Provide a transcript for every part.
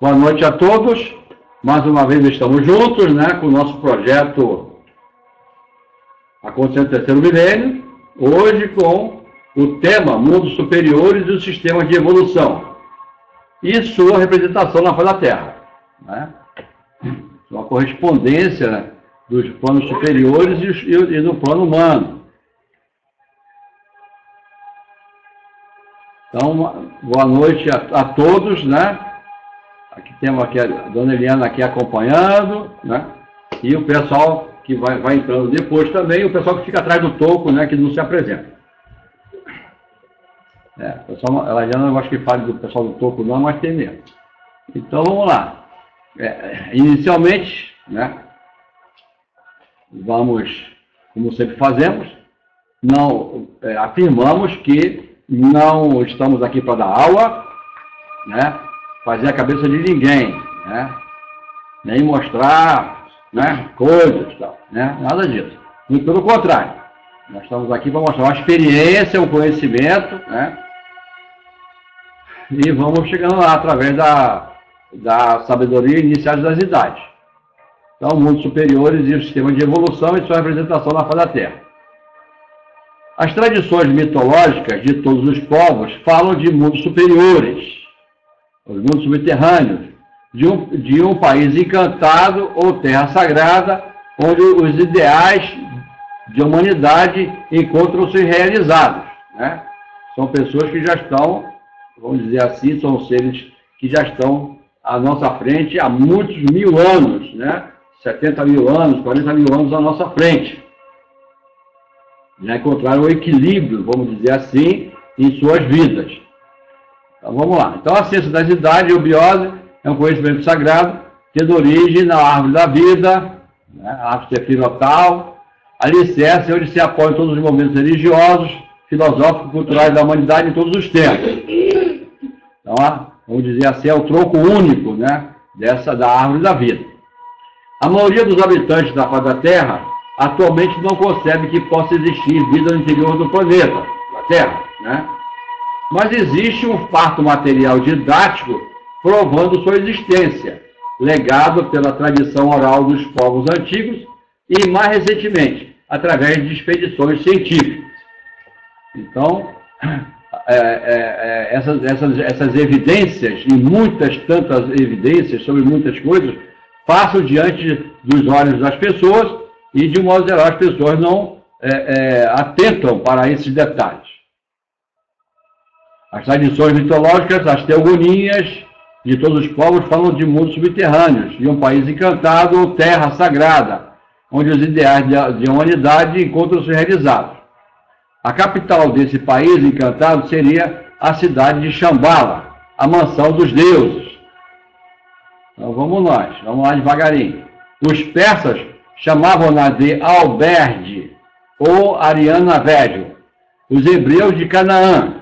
Boa noite a todos. Mais uma vez estamos juntos, né, com o nosso projeto A Consciência do Terceiro Milênio, hoje com o tema Mundos Superiores e os Sistemas de Evolução e sua representação na face da Terra, né? Uma correspondência, né, dos planos superiores e do plano humano. Então, boa noite a todos, né? Aqui temos aqui a dona Eliana aqui acompanhando, né? E o pessoal que vai entrando depois também, o pessoal que fica atrás do toco, né? Que não se apresenta. O pessoal, a Eliana eu acho que fala do pessoal do toco não, mas tem mesmo. Então vamos lá. Inicialmente, né? Vamos, como sempre fazemos, afirmamos que não estamos aqui para dar aula, né? Fazer a cabeça de ninguém, né? Nem mostrar, né, coisas, tal, né? Nada disso. Muito pelo contrário. Nós estamos aqui para mostrar uma experiência, um conhecimento, né? E vamos chegando lá através da sabedoria inicial das idades. Então, mundos superiores e o sistema de evolução e sua representação na face da Terra. As tradições mitológicas de todos os povos falam de mundos superiores, os mundos subterrâneos, de um país encantado ou terra sagrada, onde os ideais de humanidade encontram-se realizados, né? São pessoas que já estão, vamos dizer assim, são seres que já estão à nossa frente há muitos mil anos, né? 70 mil anos, 40 mil anos à nossa frente. Já encontraram o equilíbrio, vamos dizer assim, em suas vidas. Então vamos lá. Então a ciência das idades, a eubiose, é um conhecimento sagrado que dá origem na árvore da vida, né, a árvore sefirotal, alicerce onde se apoiam todos os momentos religiosos, filosóficos, culturais da humanidade em todos os tempos. Então, vamos dizer assim, é o tronco único, né, da árvore da vida. A maioria dos habitantes da face da Terra atualmente não concebe que possa existir vida no interior do planeta, da Terra, né? Mas existe um fato material didático provando sua existência, legado pela tradição oral dos povos antigos e, mais recentemente, através de expedições científicas. Então, essas evidências, e muitas tantas evidências sobre muitas coisas, passam diante dos olhos das pessoas e, de um modo geral, as pessoas não atentam para esses detalhes. As tradições mitológicas, as teogonias de todos os povos falam de mundos subterrâneos, de um país encantado ou terra sagrada, onde os ideais de humanidade encontram-se realizados. A capital desse país encantado seria a cidade de Shambhala, a mansão dos deuses. Então vamos lá devagarinho. Os persas chamavam-na de Alberde ou Ariana Velho. Os hebreus de Canaã.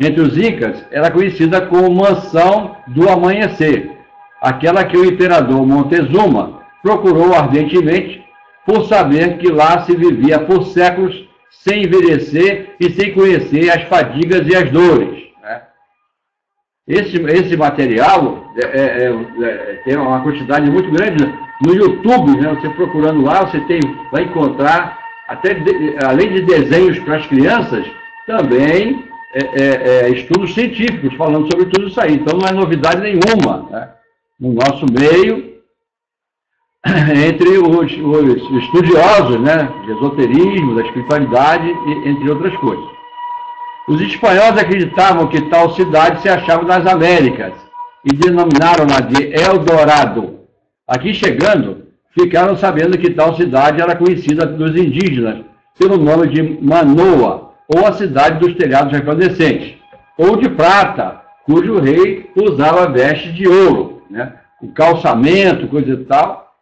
Entre os incas, era conhecida como Mansão do Amanhecer, aquela que o imperador Montezuma procurou ardentemente por saber que lá se vivia por séculos sem envelhecer e sem conhecer as fadigas e as dores, né? Esse material tem uma quantidade muito grande no YouTube, né? Você procurando lá, vai encontrar, além de desenhos para as crianças, também estudos científicos falando sobre tudo isso aí. Então não é novidade nenhuma, né, no nosso meio, entre os estudiosos, né, de esoterismo, da espiritualidade, entre outras coisas. Os espanhóis acreditavam que tal cidade se achava nas Américas e denominaram-na de Eldorado. Aqui chegando, ficaram sabendo que tal cidade era conhecida dos indígenas pelo nome de Manoa, ou a cidade dos telhados resplandecentes, ou de prata, cujo rei usava vestes de ouro, né? O calçamento, coisa e tal,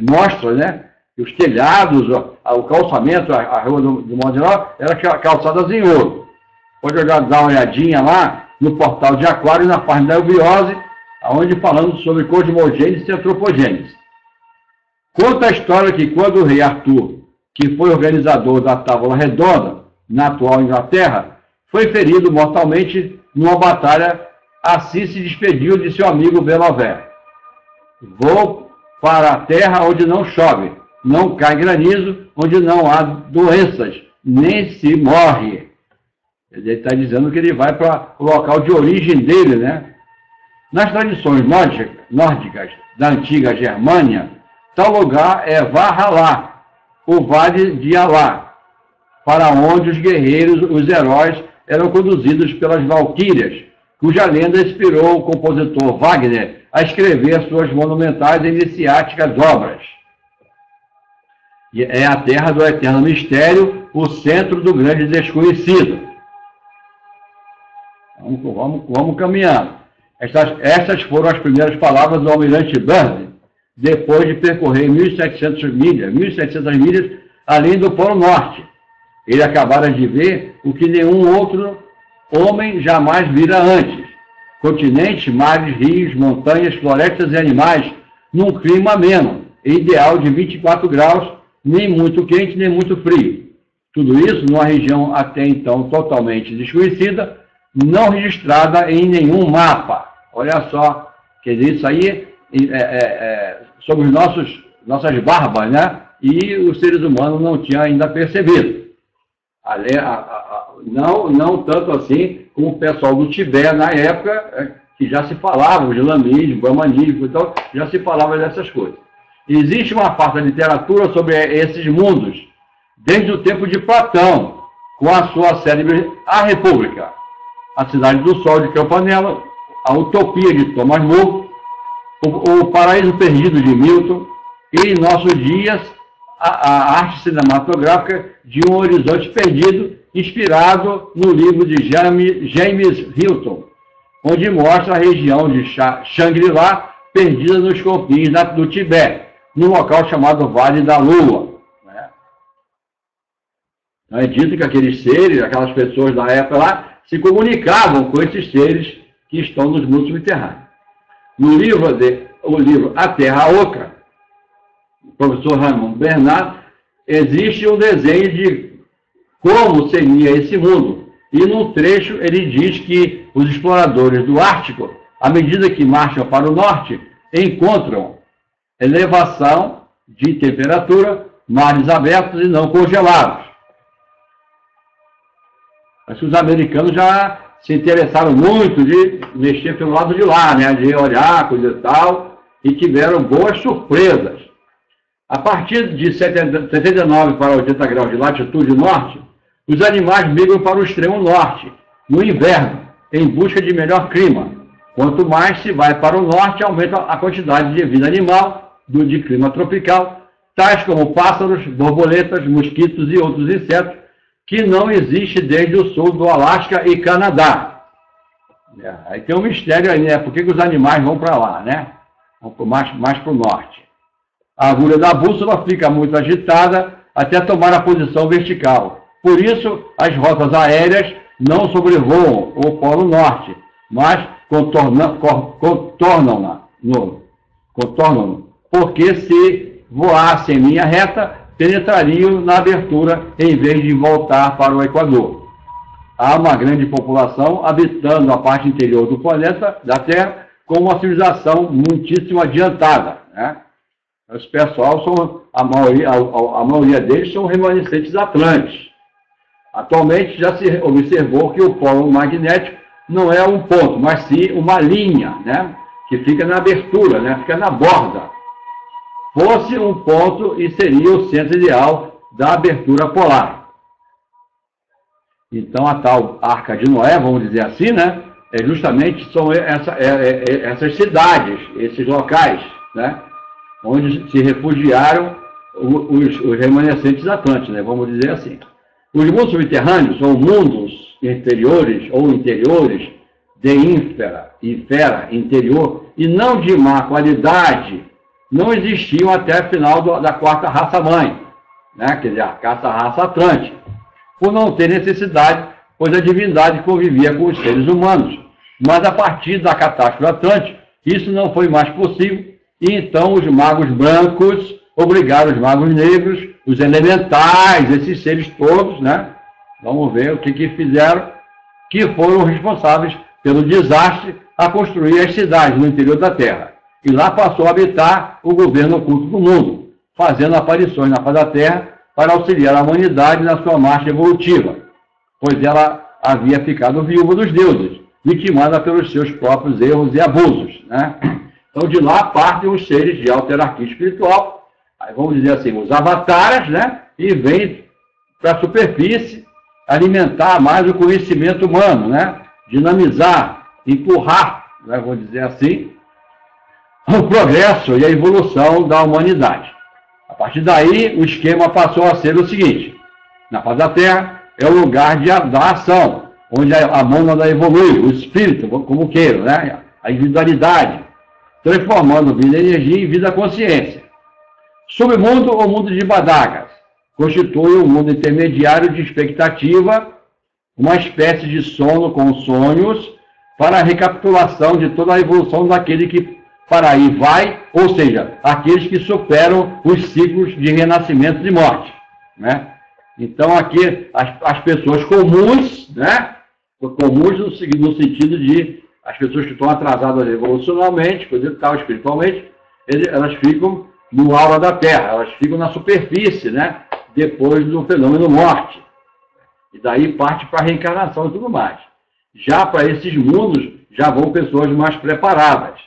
mostra, né, que os telhados, o calçamento, a rua do modo geral, eram calçadas em ouro. Pode dar uma olhadinha lá no portal de Aquário, na página da eubiose, onde falamos sobre cosmogênese e antropogênese. Conta a história que quando o rei Arthur, que foi organizador da Távola Redonda, na atual Inglaterra, foi ferido mortalmente numa batalha assim se despediu de seu amigo Belové. Vou para a terra onde não chove, não cai granizo, onde não há doenças, nem se morre. Ele está dizendo que ele vai para o local de origem dele, né? Nas tradições nórdicas da antiga Germânia, tal lugar é Valhalla, o Vale de Alá, para onde os guerreiros, os heróis, eram conduzidos pelas valquírias, cuja lenda inspirou o compositor Wagner a escrever suas monumentais e iniciáticas obras. É a terra do eterno mistério, o centro do grande desconhecido. Vamos caminhando. Essas foram as primeiras palavras do almirante Byrd, depois de percorrer 1.700 milhas além do Polo Norte. Ele acabara de ver o que nenhum outro homem jamais vira antes. Continentes, mares, rios, montanhas, florestas e animais, num clima ameno, ideal de 24 graus, nem muito quente, nem muito frio. Tudo isso numa região até então totalmente desconhecida, não registrada em nenhum mapa. Olha só, quer dizer, isso aí sobre nossas barbas, né? E os seres humanos não tinham ainda percebido. Não tanto assim como o pessoal do Tibete na época, que já se falava, o islamismo, o brahmanismo, então, já se falava dessas coisas. Existe uma farta literatura sobre esses mundos, desde o tempo de Platão, com a sua célebre A República, A Cidade do Sol de Campanella, A Utopia de Thomas More, o Paraíso Perdido de Milton, e em nossos dias a arte cinematográfica de Um Horizonte Perdido, inspirado no livro de James Hilton, onde mostra a região de Shangri-La perdida nos confins do Tibete, num local chamado Vale da Lua. É dito que aqueles seres, aquelas pessoas da época lá, se comunicavam com esses seres que estão nos mundos subterrâneos. No livro A Terra Oca, do professor Raymond Bernard, existe um desenho de como seria esse mundo. E num trecho ele diz que os exploradores do Ártico, à medida que marcham para o norte, encontram elevação de temperatura, mares abertos e não congelados. Acho que os americanos já se interessaram muito de mexer pelo lado de lá, né? De olhar, coisa e tal, e tiveram boas surpresas. A partir de 79 para 80 graus de latitude norte, os animais migram para o extremo norte, no inverno, em busca de melhor clima. Quanto mais se vai para o norte, aumenta a quantidade de vida animal de clima tropical, tais como pássaros, borboletas, mosquitos e outros insetos, que não existe desde o sul do Alasca e Canadá. Aí tem um mistério aí, né? Por que os animais vão para lá, né? Vão mais para o norte. A agulha da bússola fica muito agitada até tomar a posição vertical. Por isso, as rotas aéreas não sobrevoam o Polo Norte, mas contornam-no. Porque se voassem em linha reta, penetrariam na abertura em vez de voltar para o Equador. Há uma grande população habitando a parte interior do planeta, da Terra, com uma civilização muitíssimo adiantada, né? Os pessoal a maioria deles são remanescentes atlantes. Atualmente já se observou que o polo magnético não é um ponto, mas sim uma linha, né? Que fica na abertura, né? Fica na borda. Fosse um ponto e seria o centro ideal da abertura polar. Então a tal Arca de Noé, vamos dizer assim, né? Justamente são essas cidades, esses locais, né? Onde se refugiaram os remanescentes atlantes, né? Vamos dizer assim. Os mundos subterrâneos, ou mundos interiores, de infera, interior, e não de má qualidade, não existiam até o final da quarta raça-mãe, né? Quer dizer, a raça atlântica, por não ter necessidade, pois a divindade convivia com os seres humanos. Mas a partir da catástrofe atlântica, isso não foi mais possível, e então os magos brancos obrigaram os magos negros, os elementais, esses seres todos, né? Vamos ver o que fizeram, que foram responsáveis pelo desastre a construir as cidades no interior da Terra. E lá passou a habitar o governo oculto do mundo, fazendo aparições na face da Terra para auxiliar a humanidade na sua marcha evolutiva, pois ela havia ficado viúva dos deuses, vitimada pelos seus próprios erros e abusos, né? Então, de lá partem os seres de alta hierarquia espiritual, aí vamos dizer assim, os avataras, né? E vêm para a superfície alimentar mais o conhecimento humano, né? Dinamizar, empurrar, né? Vou dizer assim, o progresso e a evolução da humanidade. A partir daí, o esquema passou a ser o seguinte: na face da Terra é o lugar da ação, onde a mônada evolui, o espírito, como queiram, né? A individualidade, transformando vida em energia em vida consciência. Submundo ou mundo de Badagas constitui um mundo intermediário de expectativa, uma espécie de sono com sonhos, para a recapitulação de toda a evolução daquele que para aí vai, ou seja, aqueles que superam os ciclos de renascimento e morte, né? Então aqui as pessoas comuns, né? Comuns no sentido de as pessoas que estão atrasadas evolucionalmente, espiritualmente, elas ficam no aura da Terra, elas ficam na superfície, né? Depois do fenômeno morte. E daí parte para a reencarnação e tudo mais. Já para esses mundos, já vão pessoas mais preparadas.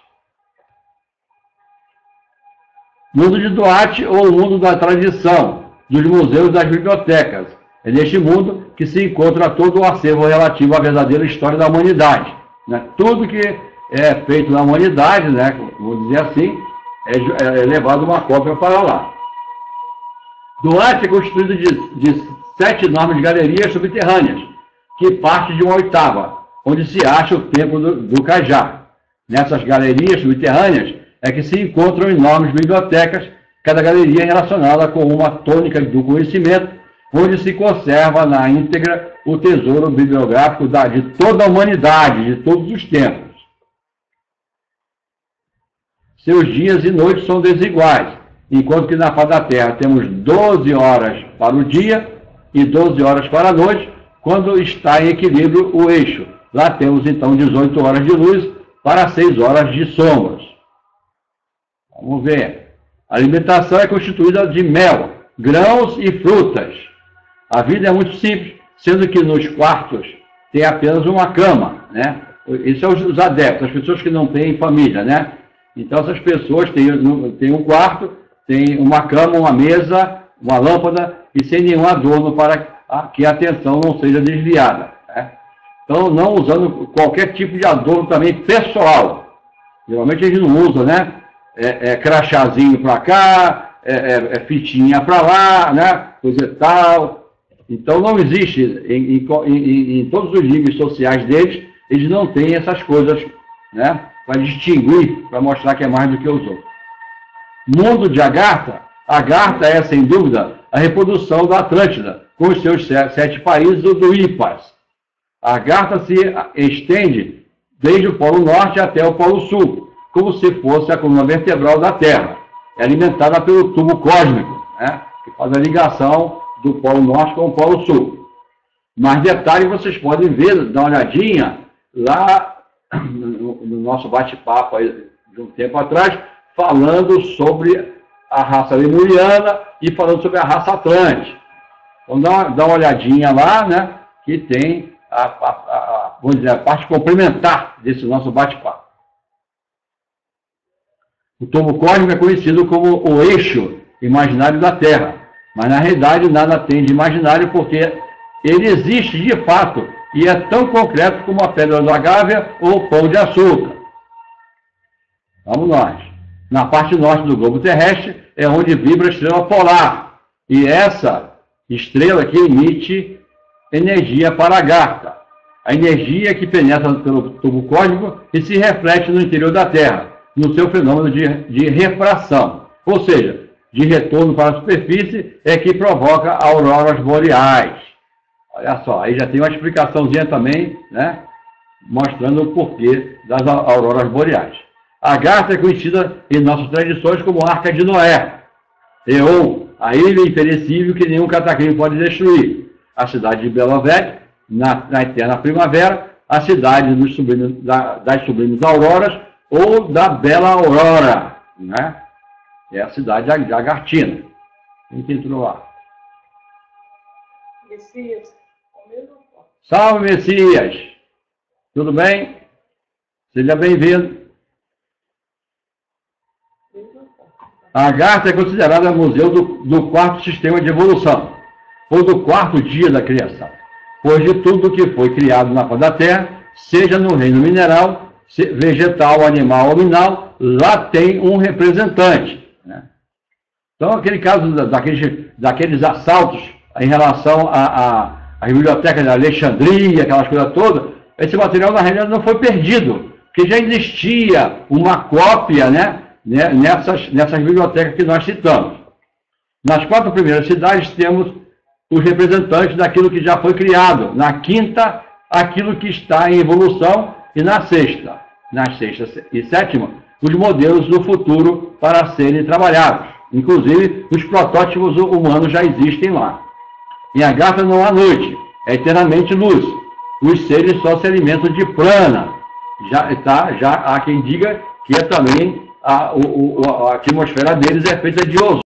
Mundo de Duarte ou o mundo da tradição, dos museus e das bibliotecas. É neste mundo que se encontra todo o acervo relativo à verdadeira história da humanidade, né? Tudo que é feito na humanidade, né, vamos dizer assim, é levado uma cópia para lá. Duarte é constituído de 7 enormes galerias subterrâneas, que parte de uma oitava, onde se acha o templo do Cajá. Nessas galerias subterrâneas é que se encontram enormes bibliotecas, cada galeria relacionada com uma tônica do conhecimento, onde se conserva na íntegra o tesouro bibliográfico de toda a humanidade, de todos os tempos. Seus dias e noites são desiguais, enquanto que na face da Terra temos 12 horas para o dia e 12 horas para a noite, quando está em equilíbrio o eixo. Lá temos então 18 horas de luz para 6 horas de sombras. Vamos ver. A alimentação é constituída de mel, grãos e frutas. A vida é muito simples, sendo que nos quartos tem apenas uma cama, né? Esses são os adeptos, as pessoas que não têm família, né? Então essas pessoas têm um quarto, tem uma cama, uma mesa, uma lâmpada e sem nenhum adorno para que a atenção não seja desviada, né? Então não usando qualquer tipo de adorno também pessoal. Geralmente a gente não usa, né? Crachazinho para cá, fitinha para lá, né? Coisa e tal. Então não existe, em todos os níveis sociais deles, eles não têm essas coisas, né? Para distinguir, para mostrar que é mais do que os outros. Mundo de Agartha. Agartha é, sem dúvida, a reprodução da Atlântida, com os seus 7 países do Ipas. Agartha se estende desde o Polo Norte até o Polo Sul, como se fosse a coluna vertebral da Terra. É alimentada pelo tubo cósmico, né? Que faz a ligação do Polo Norte com o Polo Sul. Mais detalhes vocês podem ver, dar uma olhadinha lá no nosso bate-papo de um tempo atrás, falando sobre a raça lemuriana e falando sobre a raça Atlante. Então dá uma olhadinha lá, né? Que tem vamos dizer, a parte complementar desse nosso bate-papo. O tubo cósmico é conhecido como o eixo imaginário da Terra, mas na realidade nada tem de imaginário porque ele existe de fato e é tão concreto como a pedra da Gávea ou o pão de açúcar. Vamos nós. Na parte norte do globo terrestre é onde vibra a estrela polar, e essa estrela que emite energia para Agartha, a energia que penetra pelo tubo cósmico e se reflete no interior da Terra, no seu fenômeno de refração, ou seja, de retorno para a superfície, é que provoca auroras boreais. Olha só, aí já tem uma explicaçãozinha também, né, mostrando o porquê das auroras boreais. Agartha é conhecida em nossas tradições como Arca de Noé, ou a ilha imperecível que nenhum cataclismo pode destruir. A cidade de Belo Velho, na eterna primavera, a cidade dos sublimes, das sublimes auroras ou da bela aurora, né? É a cidade de Agartina. Quem que entrou lá? Messias. Salve, Messias! Tudo bem? Seja bem-vindo. A Agartha é considerada museu do quarto sistema de evolução, ou do quarto dia da criação, pois de tudo que foi criado na face da Terra, seja no reino mineral, vegetal, animal ou mineral, lá tem um representante, né? Então, aquele caso daqueles assaltos em relação à biblioteca de Alexandria, aquelas coisas todas, esse material, na realidade, não foi perdido, porque já existia uma cópia, né, nessas bibliotecas que nós citamos. Nas 4 primeiras cidades temos os representantes daquilo que já foi criado. Na 5ª, aquilo que está em evolução. E na 6ª e 7ª, os modelos do futuro para serem trabalhados. Inclusive, os protótipos humanos já existem lá. Em Agartha não há noite, é eternamente luz. Os seres só se alimentam de prana. Já há quem diga que é também a atmosfera deles é feita de ozônio.